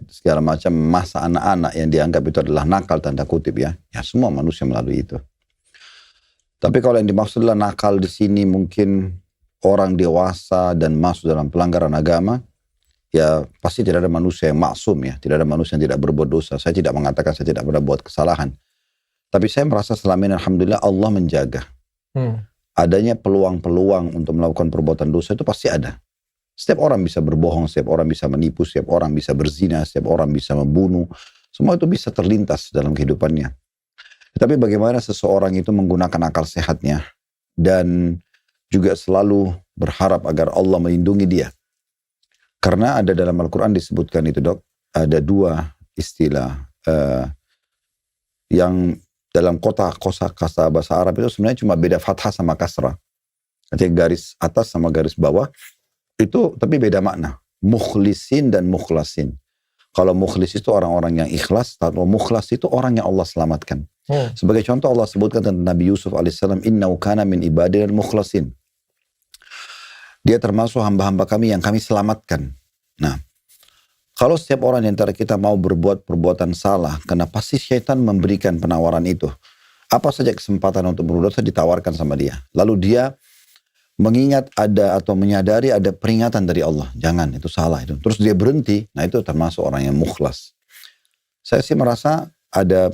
segala macam masa anak-anak yang dianggap itu adalah nakal tanda kutip ya. Ya semua manusia melalui itu. Tapi kalau yang dimaksud adalah nakal di sini mungkin orang dewasa dan masuk dalam pelanggaran agama, ya pasti tidak ada manusia yang maksum ya. Tidak ada manusia yang tidak berbuat dosa. Saya tidak mengatakan saya tidak pernah buat kesalahan. Tapi saya merasa selama ini alhamdulillah Allah menjaga. Adanya peluang-peluang untuk melakukan perbuatan dosa itu pasti ada. Setiap orang bisa berbohong, setiap orang bisa menipu, setiap orang bisa berzina, setiap orang bisa membunuh. Semua itu bisa terlintas dalam kehidupannya. Tapi bagaimana seseorang itu menggunakan akal sehatnya dan juga selalu berharap agar Allah melindungi dia. Karena ada dalam Al-Quran disebutkan itu dok, ada dua istilah yang dalam kosakata bahasa Arab itu sebenarnya cuma beda fathah sama kasrah. Artinya garis atas sama garis bawah. Itu tapi beda makna. Mukhlisin dan mukhlasin. Kalau mukhlis itu orang-orang yang ikhlas, atau mukhlas itu orang yang Allah selamatkan. Sebagai contoh Allah sebutkan tentang Nabi Yusuf alaihissalam, innahu kana min ibadina mukhlasin. Dia termasuk hamba-hamba kami yang kami selamatkan. Nah, kalau setiap orang di antara kita mau berbuat perbuatan salah, karena pasti syaitan memberikan penawaran itu. Apa saja kesempatan untuk berbuat dosa ditawarkan sama dia. Lalu dia mengingat ada atau menyadari ada peringatan dari Allah. Jangan, itu salah itu. Terus dia berhenti, nah itu termasuk orang yang mukhlas. Saya sih merasa ada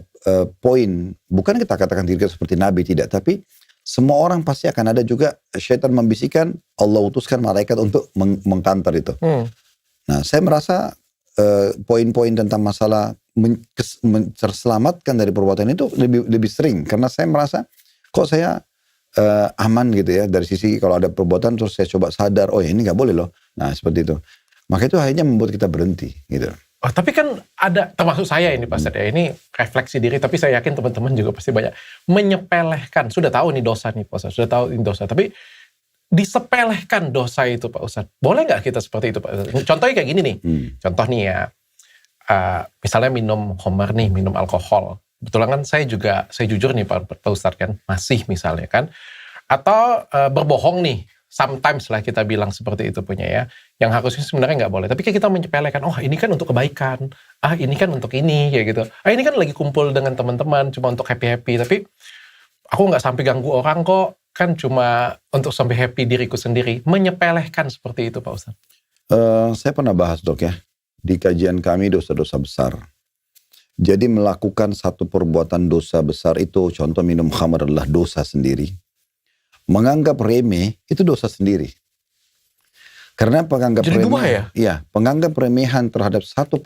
poin, bukan kita katakan diri kita seperti Nabi, tidak. Tapi semua orang pasti akan ada juga syaitan membisikkan, Allah utuskan malaikat untuk mengkantar itu. Nah saya merasa poin-poin tentang masalah terselamatkan dari perbuatan itu lebih sering. Karena saya merasa, kok saya aman gitu ya dari sisi kalau ada perbuatan terus saya coba sadar oh ya ini nggak boleh loh, nah seperti itu, maka itu akhirnya membuat kita berhenti gitu. Oh tapi kan ada, termasuk saya ini Pak Ustadz ya, ini refleksi diri, tapi saya yakin teman-teman juga pasti banyak menyepelehkan, sudah tahu nih dosa nih Pak Ustadz, sudah tahu ini dosa, tapi disepelehkan dosa itu Pak Ustadz. Boleh nggak kita seperti itu Pak Ustadz? Contohnya kayak gini nih, contoh nih ya, misalnya minum khamar nih, minum alkohol. Betulan kan saya jujur nih Pak Ustadz kan, masih misalnya kan. Atau berbohong nih, sometimes lah kita bilang seperti itu punya ya. Yang harusnya sebenarnya nggak boleh. Tapi kayak kita menyepelekan, oh ini kan untuk kebaikan. Ah ini kan untuk ini, kayak gitu. Ah ini kan lagi kumpul dengan teman-teman, cuma untuk happy-happy. Tapi aku nggak sampai ganggu orang kok. Kan cuma untuk sampai happy diriku sendiri. Menyepelehkan seperti itu Pak Ustadz. Saya pernah bahas dok ya. Di kajian kami dosa-dosa besar. Jadi melakukan satu perbuatan dosa besar itu, contoh minum khamar adalah dosa sendiri. Menganggap remeh itu dosa sendiri. Karena penganggap jadi remeh, ya, penganggap remehan terhadap satu